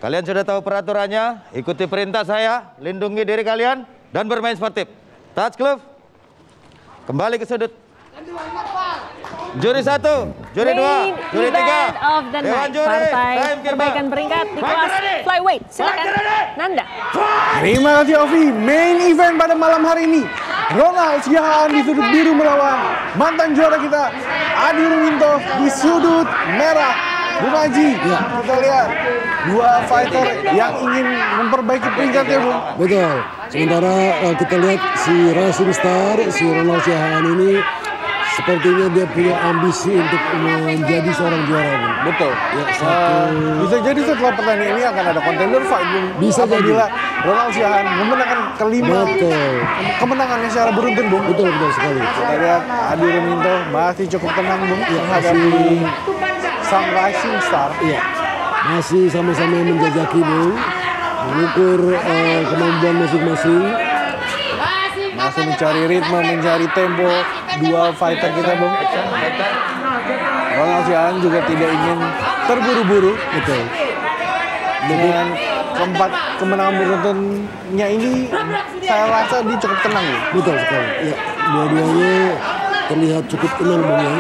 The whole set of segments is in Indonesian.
Kalian sudah tahu peraturannya, ikuti perintah saya, lindungi diri kalian, dan bermain sportif. Touch glove, kembali ke sudut. Juri 1, juri 2, juri 3, Dewan Juri, Partai perbaikan peringkat di kelas flyweight. Silakan, Nanda. Terima kasih Ovi. Main event pada malam hari ini, Ronald Siahaan di sudut biru melawan mantan juara kita Adi Ruminto di sudut merah. Bung Haji, kita lihat dua fighter yang ingin memperbaiki peringkatnya, Bung. Betul. Sementara kita lihat si Rising Star, si Ronald Siahaan ini sepertinya dia punya ambisi untuk menjadi seorang juara, Bung. Betul. Ya, bisa jadi setelah pertandingan ini akan ada contender fight, Bung. Bisa apabila Ronald Siahaan memenangkan kelima kemenangannya secara beruntun, Bung. Betul sekali. Kita lihat Adi Ruminto masih cukup tenang, Bung, menghadapi sang Rising Star. Iya, masih sama-sama menjajaki, Bung, mengukur kemampuan masing-masing. Masih mencari ritme, mencari tempo dua fighter kita, Bung. Ronald Siahaan juga tidak ingin terburu-buru. Betul. Dengan keempat kemenangan beruntunnya ini, saya rasa dia cukup tenang, Bung. Betul sekali. Ya, dua-duanya terlihat cukup tenang, Bung, ya.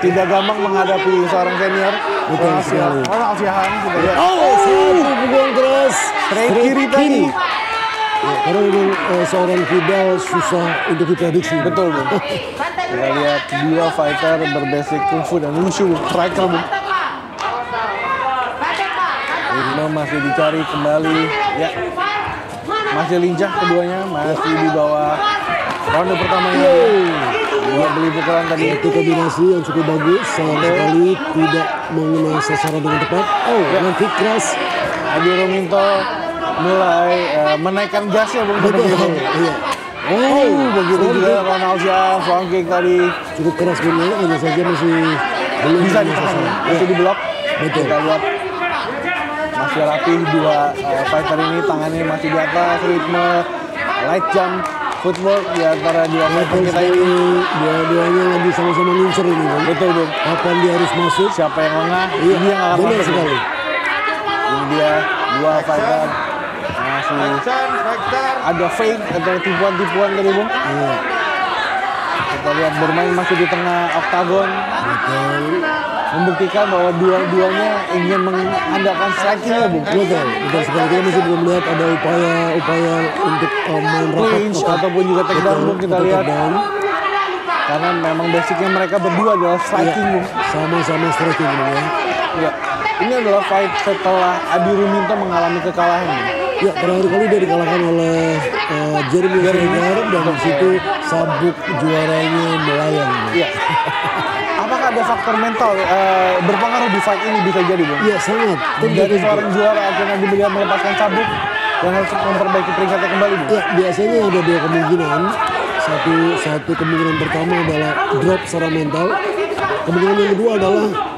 Tidak gampang menghadapi seorang senior. Betul sekali. Ronald Siahaan kita lihat. Satu pukulan keras. Straight kiri tadi. Ya, karena memang seorang kidal susah untuk diprediksi. Betul, Bung. Kita lihat dua fighter berbasic kungfu dan wushu striker, Bung. Ritme masih dicari kembali. Ya, masih lincah keduanya, masih di bawah ronde pertamanya. Dua beli pukulan tadi. Itu kombinasi yang cukup bagus, sayang sekali tidak mengenai sasaran dengan tepat. Nanti keras. Adi Ruminto mulai menaikkan gasnya, Bung. Betul. Iya. Begitu juga Ronald Siahaan, front kick tadi. Cukup keras, Bung, hanya saja masih belum bisa ditahan, masih di blok. Betul. Kita lihat masih rapih dua fighter ini, tangannya masih di atas, ritme light jump footwork di antara dua fighter kita ini. Dua-duanya lagi sama-sama ngincer ini, Bung. Betul, Bung. Kapan dia harus masuk? Siapa yang lengah, Iya, dia yang akan benar masuk. sekali. Ini dia dua fighter masih ada fake atau tipuan-tipuan tadi, Bung. Iya. Kita lihat bermain masih di tengah oktagon. Betul. Membuktikan bahwa dua-duanya ingin mengandalkan striking-nya, Bung. Betul sekali. Kita masih belum melihat ada upaya untuk main rapat clinch ataupun juga takedown, Bung, kita lihat. Karena memang basicnya mereka berdua adalah striking, Bung. Sama-sama striking, Bung, ya. Ya. Ini adalah fight setelah Adi Ruminto mengalami kekalahan, Bung. Ya, terakhir kali dia dikalahkan oleh Jeremy Fraser, dan di situ sabuk juaranya melayang. Iya. Apakah ada faktor mental berpengaruh di fight ini, bisa jadi, Bung? Iya, sangat. Dari seorang juara akhirnya dia melepaskan sabuk dan harus memperbaiki peringkatnya kembali, Bung. Ya, biasanya ada dua kemungkinan. Satu kemungkinan pertama adalah drop secara mental. Kemungkinan yang kedua adalah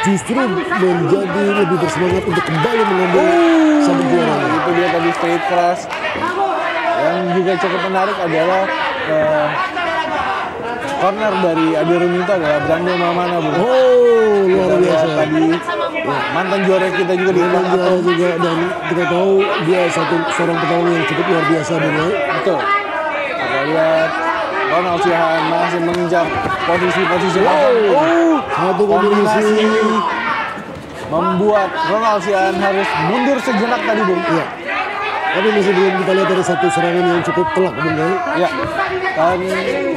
justru menjadi lebih bersemangat untuk kembali mengambil sabuk juara. Itu dia tadi straight keras. Yang juga cukup menarik adalah corner dari Adi Ruminto adalah Brando Mamana, Bung. Luar biasa. Tadi mantan juara kita juga di mantan juara juga, dan kita tahu dia seorang petarung yang cukup luar biasa, Bung. Betul. Kita lihat Ronald Siahaan masih mengincar posisi-posisi. Satu kombinasi membuat Ronald Siahaan harus mundur sejenak tadi, Bung. Iya. Tapi masih belum kita lihat dari satu serangan yang cukup telak, Bung. Ya. Dan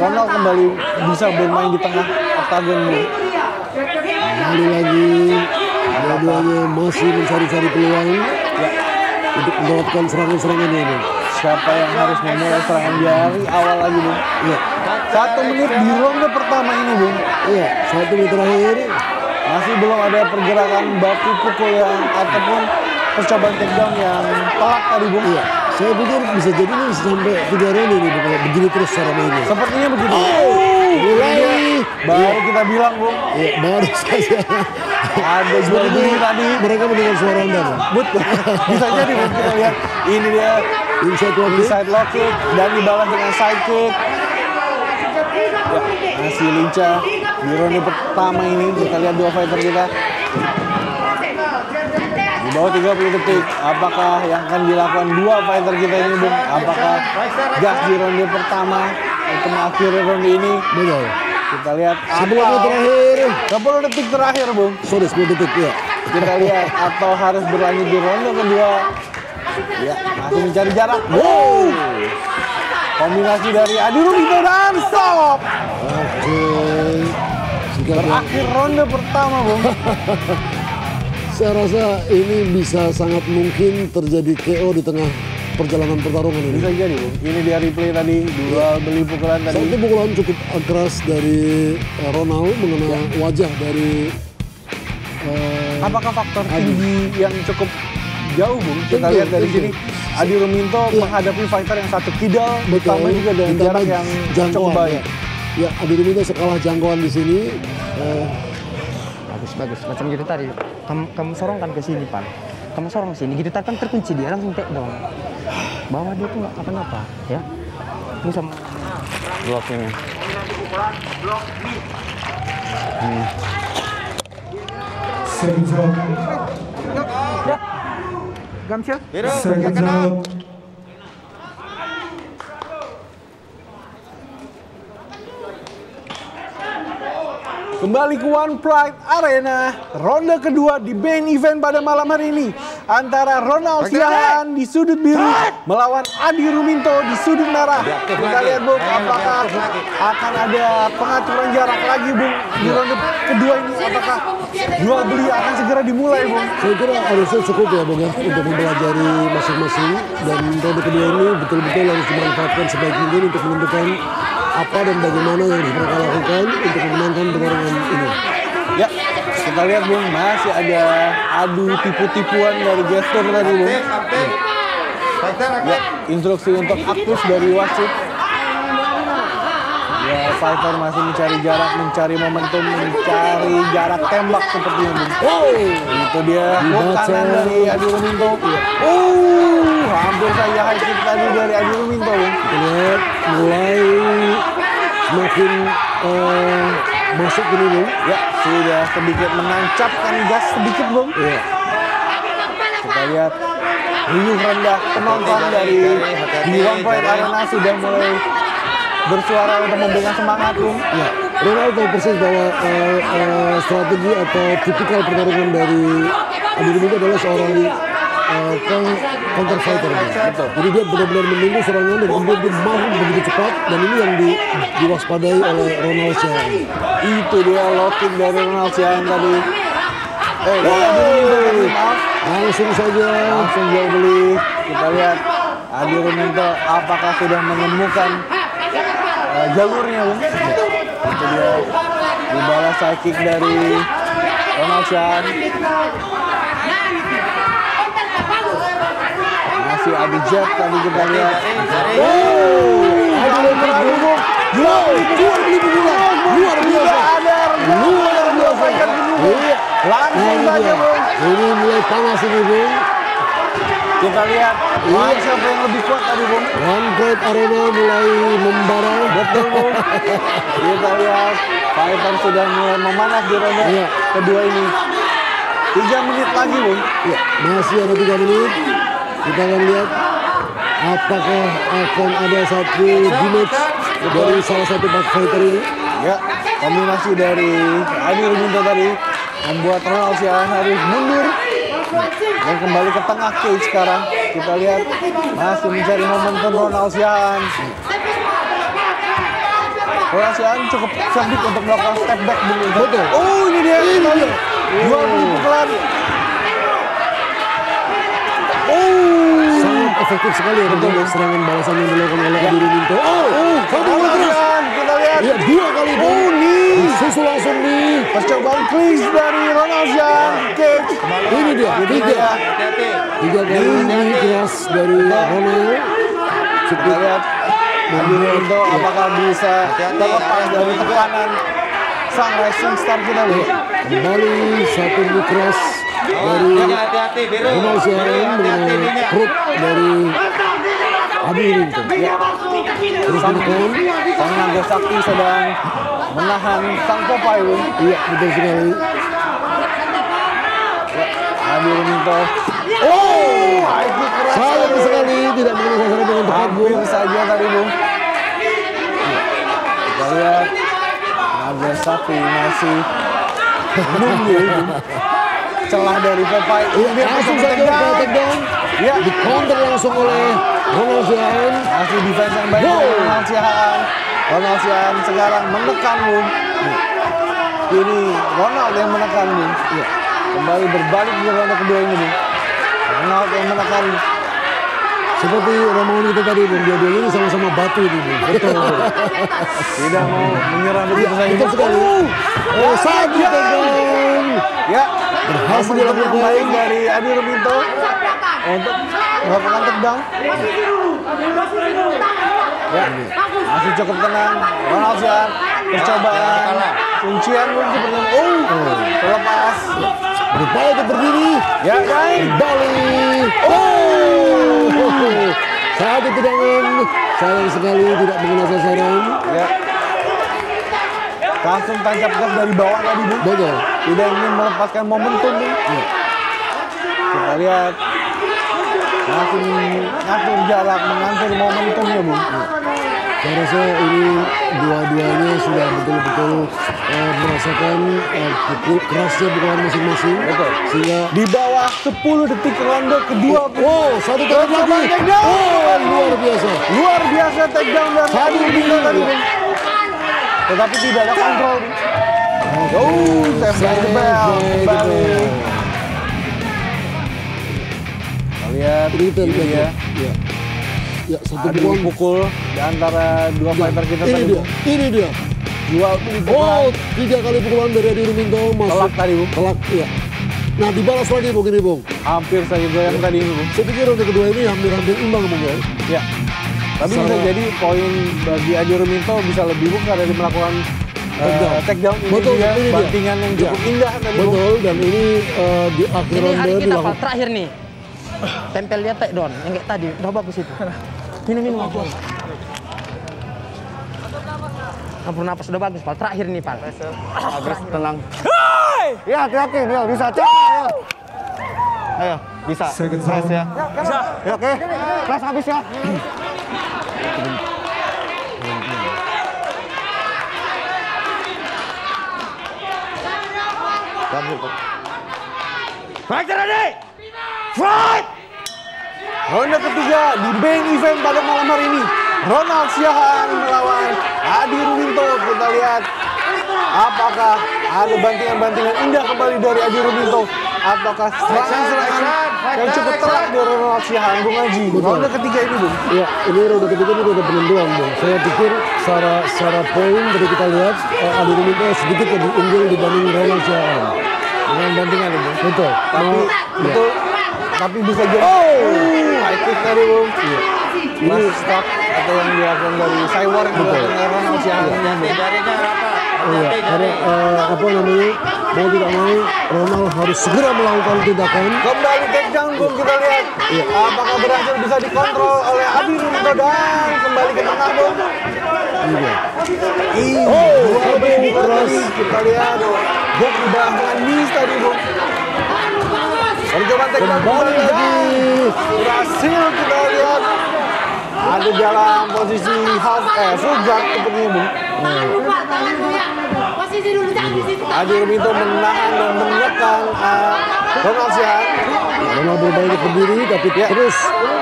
Ronald kembali bisa bermain di tengah oktagon, Bung. Kembali lagi, dua-duanya masih mencari-cari peluang untuk mendapatkan serangan-serangan ini. Siapa yang harus memulai serangan dari awal lagi, Bung? Iya. 1 menit di ronde pertama ini, Bung. Iya, 1 menit terakhir. Masih belum ada pergerakan baku pukul yang ataupun percobaan takedown yang telak tadi, Bung. Iya. Saya pikir bisa jadi ini sampai 3 ronde ini, kalau begini terus cara mainnya. Sepertinya begitu. Mulai. Baru kita bilang, Bung. Iya, baru saja. Ada jual beli tadi. Mereka mendengar suara Anda, Bung. Betul. Bisa jadi, Bung. Kita lihat. Ini dia. Inside lock kick. Dan dibalas dengan side kick. Ya, masih lincah. Di ronde pertama ini kita lihat dua fighter kita. bawah 30 detik. Apakah yang akan dilakukan dua fighter kita ini, Bung? Apakah gas di ronde pertama untuk mengakhiri ronde ini? Betul. Kita lihat 10 menit terakhir. 10 detik terakhir, Bung. Sorry, 10 detik ya. Kita lihat atau harus berlanjut di ronde kedua. Ya, masih mencari jarak. Wow. Kombinasi dari Adi Rumito dan stop. Oke. Berakhir ronde pertama, Bung. Saya rasa ini bisa sangat mungkin terjadi KO di tengah perjalanan pertarungan ini. Bisa jadi, Bung. Ini dia replay tadi, dua beli pukulan tadi. Satu pukulan cukup keras dari Ronald mengenai wajah dari Apakah faktor tinggi yang cukup jauh, Bung? Kita Tentu, lihat dari tentu. sini. Adi Ruminto menghadapi fighter yang satu kidal, ditambah juga dengan ditambah jarak yang cukup jangkauan, baik. Ya, Adi Ruminto sekalah jangkauan di sini. Bagus macam gitu tadi. Kamu sorongkan ke sini, Pan. Kamu sorong sini, gitu kan terkunci dia langsung take down. Bawa dia tuh nggak apa-apa, ya. Ini sama blok ini. Gamsil. Biru, kaki kanan. Kembali ke One Pride Arena, ronde kedua di main event pada malam hari ini antara Ronald Siahaan di sudut biru melawan Adi Ruminto di sudut merah. Kita lihat, Bung, apakah akan ada pengaturan jarak lagi, Bung, di ronde kedua ini? Apakah jual beli akan segera dimulai, Bung? Saya kira harusnya cukup ya, Bung, ya, untuk mempelajari masing-masing, dan ronde kedua ini betul-betul harus dimanfaatkan sebaik mungkin untuk menentukan apa dan bagaimana yang harus mereka lakukan untuk memenangkan pertarungan ini. Ya, kita lihat, Bung, masih ada adu tipu-tipuan dari gestur tadi, Bung. Ya, instruksi untuk aktif dari wasit. Ya, fighter masih mencari jarak, mencari momentum, mencari jarak tembak sepertinya, Bung. Oh, itu dia hook kanan dari Adi Ruminto. Hampir saja high kick tadi dari Adi Ruminto, Bung. Kita lihat mulai semakin masuk ini, Bung. Ya, sudah sedikit menancapkan gas sedikit, Bung. Iya. Kita lihat riuh rendah penonton dari di One Pride Arena sudah mulai bersuara untuk memberikan semangat, Bung. Ya, Ronald tahu persis bahwa strategi atau tipikal pertarungan dari Adi Ruminto adalah seorang counter fighter. Betul. Jadi dia benar-benar menunggu serangan dan kemudian dia mau begitu cepat, dan ini yang diwaspadai oleh Ronald Siahaan. Itu dia low kick dari Ronald Siahaan tadi. Langsung saja. Langsung jual beli. Kita lihat Adi Ruminto apakah sudah menemukan jalurnya, Bung. Itu dia dibalas side kick dari Ronald Siahaan. Masih ada jab tadi kita lihat. Ada berakhir, Bung. Luar biasa. Luar biasa. Iya. Langsung saja, Bung. Ini mulai panas ini, Bung. Kita lihat siapa yang lebih kuat tadi, Bung. One Pride Arena mulai membara. Betul, Bung. Kita lihat fighter sudah mulai memanas di ronde kedua ini. 3 menit lagi, Bung. Ya, masih ada 3 menit. Kita akan lihat apakah akan ada satu damage dari salah satu fighter ini. Ya, kombinasi dari Adi Ruminto tadi membuat Ronald Siahaan harus mundur dan kembali ke tengah cage sekarang. Kita lihat masih mencari momentum Ronald Siahaan. Ronald Siahaan cukup cerdik untuk melakukan step back dulu. Betul. Oh, ini dia. Jual beli pukulan. Sangat efektif sekali ya, betul, serangan balasan yang dilakukan oleh Adi Ruminto. Kita lihat. Ya, 2 kali. Susul langsung nih. Percobaan clinch dari Ronald Siahaan. Cage. Ini dia, 3 kali ini keras dari Ronald. Kita lihat Adi Ruminto apakah bisa terlepas dari tekanan sang racing star kita, Bung. Kembali satu move keras dari Ronald Siahaan dengan perut dari Adi Ruminto. Terus menekan. Sang Naga Sakti sedang menahan sang Popeye, Bung. Iya, betul sekali. Adi Adi Ruminto. Sayang sekali tidak mengenai sasaran dengan tepat, Bung. Hampir saja tadi, Bung. Kita lihat Naga Sakti masih menunggu celah dari Popeye. Iya, langsung saja ke takedown. Ya, Di counter langsung oleh Ronald Siahaan. masih defense yang baik dari Ronald Siahaan. Ronald Siahaan sekarang menekan, Bung. Ini Ronald yang menekan, Bung. Kembali berbalik di ronde kedua ini, Bung. Ronald yang menekan. Seperti ramalan kita tadi, Bung. Dua-duanya ini sama-sama batu ini, Bung. Betul. Tidak mau menyerah begitu saja. Betul sekali. Satu takedown. Ya, Berhasil momentum yang dilakukan. baik dari Adi Ruminto untuk melakukan takedown. Ya, masih cukup tenang. Ronald Siahaan percobaan kuncian mungkin terlepas. Berupaya untuk berdiri. Ya, guys. Kembali. Satu tendangan. Sayang sekali tidak mengenai sasaran. Ya. Langsung tancap gas dari bawah tadi, Bung. Betul. Tidak ingin melepaskan momentum, Bung. Kita lihat masih ngatur jarak, mengatur momentumnya, Bung. Saya rasa ini dua-duanya sudah betul-betul merasakan pukul kerasnya pukulan masing-masing. Betul. Sehingga Di bawah 10 detik ronde kedua. satu takedown lagi. Takedown. Luar biasa. Luar biasa takedown dari Adi Ruminto tadi, Bung. Tetapi tidak ada kontrol, Bung. Save by the bell. Kembali. Kita lihat Kita ini lihat ya. ya. Ya, satu Adi pukulan. pukul di antara dua fighter kita Ini tadi, dia. Bung. Ini dia. Dua pukulan. 3 kali pukulan dari Adi Ruminto masuk. Telak tadi, Bung. Telak, ya. Nah, dibalas lagi, Bung, ini, Bung. Hampir saja goyang tadi ini, Bung. Saya pikir ronde kedua ini hampir-hampir imbang, Bung, ya. Ya. Tapi bisa Sama- jadi poin bagi Adi Ruminto bisa lebih, Bung, karena dia melakukan takedown ini Betul, juga ini dia. bantingan yang cukup Ya. indah tadi, Bung. Betul, dan ini di akhir Ini ronde hari kita Pak, dilakukan. terakhir nih. Tempel dia takedown yang kayak tadi, udah bagus itu. Minum aku. Ampun napas udah bagus, Pak. Terakhir nih, Pak. Agres, tenang. Ya, hati-hati, ya, bisa cek. Ayo, bisa. Press ya. Bisa. Ya, oke. Press habis ya. Fight ready. Fight. Ronde ketiga di main event pada malam hari ini. Ronald Siahaan melawan Adi Ruminto. Kita lihat apakah ada bantingan-bantingan indah kembali dari Adi Ruminto ataukah serangan-serangan yang cukup telak dari Ronald Siahaan, Bung Haji. Ronde ketiga ini, Bung. Ya, ini ronde ketiga ini ronde penentuan, Bung. Saya pikir secara poin tadi kita lihat Adi Ruminto sedikit lebih unggul dibanding Ronald Siahaan. Dengan bantingan, Bung. Betul. Tapi betul. Tapi bisa jadi. High kick tadi, Bung. Ini stop atau yang dilakukan dari Cyborg yang dilakukan oleh Ronald Siahaan. Iya, karena apa namanya, mau tidak mau Ronald harus segera melakukan tindakan. Kembali takedown, Bung, kita lihat. Apakah berhasil bisa dikontrol oleh Adi Ruminto dan kembali ke tengah, Bung. Keras. Kita lihat. Bung di bawah dengan knees tadi, Bung. Percobaan takedown kembali lagi. Berhasil kita lihat. Ada dalam posisi full guard sepertinya, Bung. Adi Ruminto menahan dan menekan Ronald Siahaan. Ronald berbalik berdiri tapi terus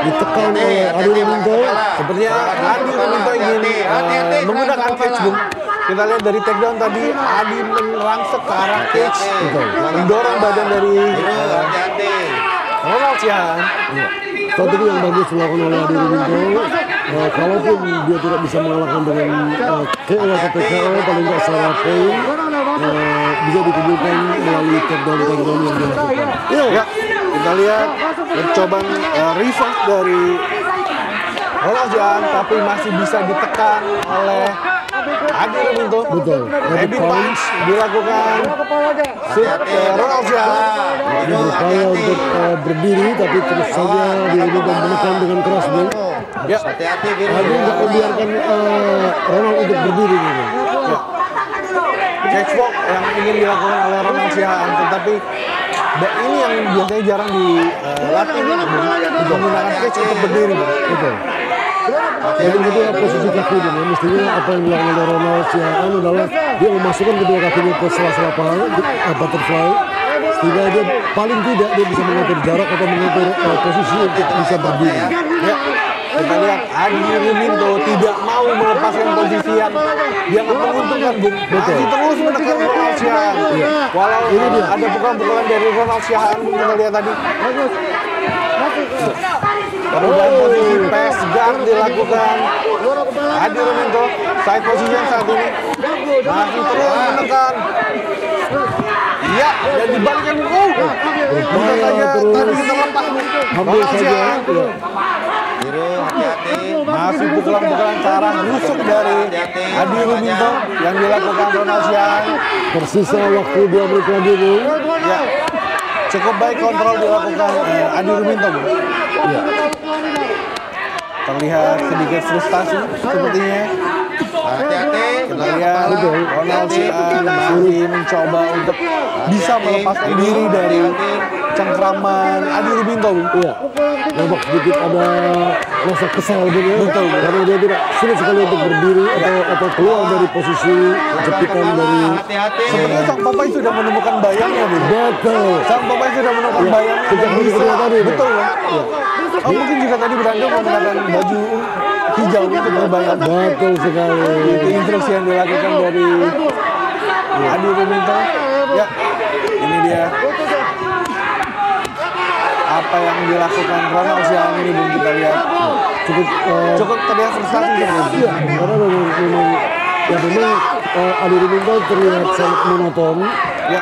ditekan oleh Adi Ruminto. Sepertinya Adi Ruminto ingin menggunakan cage, Bung. Kita lihat dari takedown tadi Adi merangsek ke arah cage, mendorong badan dari Ronald Siahaan. Strategi yang bagus dilakukan oleh Adi Ruminto. Kalaupun dia tidak bisa mengalahkan dengan KO atau TKO, paling nggak secara poin bisa dikumpulkan melalui takedown yang dilakukan. Ya, kita lihat percobaan reverse dari Ronald Siahaan, tapi masih bisa ditekan oleh Adi Ruminto. Betul. Heavy punch dilakukan Ronald Siahaan. Dia berupaya untuk berdiri tapi terus saja Adi Ruminto menekan dengan keras, Bung. Ya, Hati-hati gitu. Adi nggak membiarkan Ronald untuk berdiri, Bung. catchwalk yang ingin dilakukan oleh Ronald Siahaan, tetapi ini yang biasanya jarang dilatih menggunakan catch untuk berdiri. Betul. Yang kedua posisi kaki dia, mestinya apa yang dilakukan oleh Ronald Siahaan adalah dia memasukkan kedua kakinya ke sela-sela paha, butterfly, sehingga dia paling tidak dia bisa mengatur jarak atau mengatur posisi untuk bisa berdiri. Ya, kita lihat Adi Ruminto tidak mau melepaskan posisi yang dianggap menguntungkan, Bung. Masih terus menekan Ronald Siahaan. Walau ini dia ada pukulan-pukulan dari Ronald Siahaan, Bung, kita lihat tadi. Perubahan posisi pass guard dilakukan Adi Ruminto, side position saat ini masih terus menekan. Iya, dan dibalikkan. Bisa saja tadi terlepas. Ambil saja. Biru, hati-hati. Masih pukulan-pukulan sarang rusuk dari Adi Ruminto yang dilakukan Ronald Siahaan. Tersisa waktu 2 menit lagi, Bung. Ya, cukup baik kontrol dilakukan Adi Ruminto, Bung. Ya. Terlihat sedikit frustasi sepertinya. Hati-hati. Kita lihat Ronald Siahaan masih mencoba untuk bisa melepaskan diri dari cengkraman Adi Ruminto. Iya, nampak sedikit ada rasa kesal gitu. Betul. Karena dia tidak sulit sekali untuk berdiri atau keluar dari posisi jepitan dari. Hati-hati. Sebenarnya sang Popeye sudah menemukan bayangnya, Bung. Betul. Sang Popeye sudah menemukan bayangnya. Sejak dan di bisa. kedua tadi. Betul, ya. Oh, mungkin juga tadi Brando menggunakan baju hijau untuk berbayang. Betul sekali. Itu instruksi yang dilakukan dari Adi Ruminto. Ya, ini dia apa yang dilakukan Ronald Siahaan ini, Bung, kita lihat cukup terlihat frustasi sebenarnya. Iya, karena memang Adi Ruminto terlihat sangat monoton. Ya.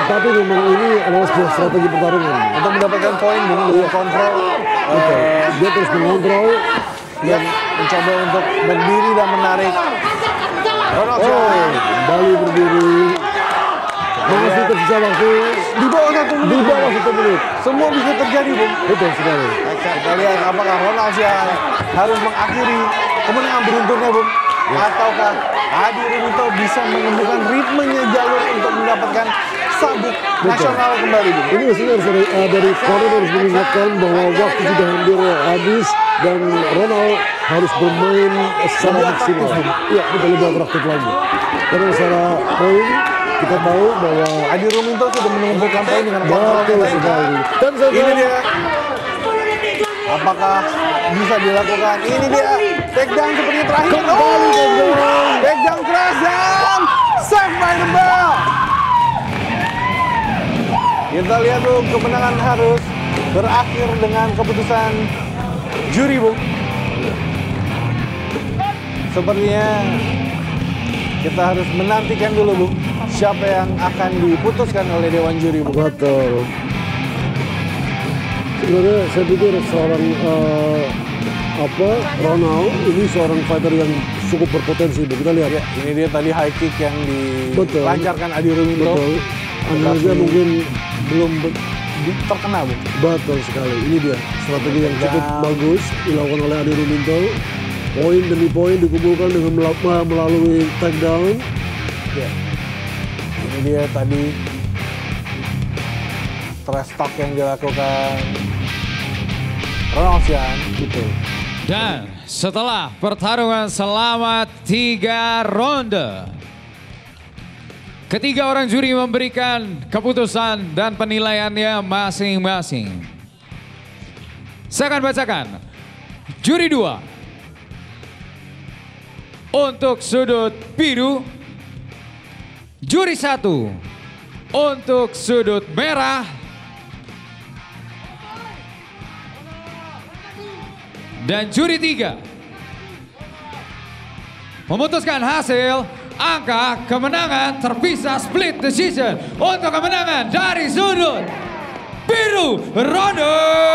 Tapi memang ini adalah sebuah strategi pertarungan. Untuk mendapatkan poin, Bung, dengan kontrol. Dia terus mengontrol Dan mencoba untuk berdiri dan menarik Ronald Siahaan. Bali berdiri. Masih tersisa waktu Di bawah 1 menit. di bawah 1 menit. Semua bisa terjadi, Bung. Betul sekali. Kita lihat apakah Ronald Siahaan harus mengakhiri kemenangan beruntunnya, Bung, ataukah Adi Ruminto bisa menemukan ritmenya jalur untuk mendapatkan sabuk nasional kembali, Bung. Ini mestinya harus dari corner harus mengingatkan bahwa waktu sudah hampir habis dan Ronald harus bermain secara maksimal. Iya, kita lebih atraktif lagi. Karena secara poin kita tahu bahwa Adi Ruminto sudah mengumpulkan poin dengan kontrol betul yang sekali. baik. Dan saja Ini dia. Apakah bisa dilakukan? Ini dia. Takedown seperti terakhir. Kembali takedown. Takedown keras dan save by the bell. Kita lihat, Bung, kemenangan harus berakhir dengan keputusan juri, Bung. Sepertinya kita harus menantikan dulu, Bung, siapa yang akan diputuskan oleh Dewan Juri, Bung. betul. Sebenarnya saya pikir seorang Ronald ini seorang fighter yang cukup berpotensi. Kita lihat ya. Ini dia tadi high kick yang dilancarkan Adi Ruminto. Betul. Analisa mungkin belum terkena, Bung. betul sekali. Ini dia strategi yang cukup bagus dilakukan oleh Adi Ruminto. Poin demi poin dikumpulkan dengan melalui takedown. Ya. Ini dia tadi trash talk yang dilakukan Ronald Siahaan. Betul. Dan setelah pertarungan selama 3 ronde, ketiga orang juri memberikan keputusan dan penilaiannya masing-masing. Saya akan bacakan. Juri 2 untuk sudut biru, juri 1 untuk sudut merah, dan juri 3 memutuskan hasil angka kemenangan terpisah split decision untuk kemenangan dari sudut biru, Ronald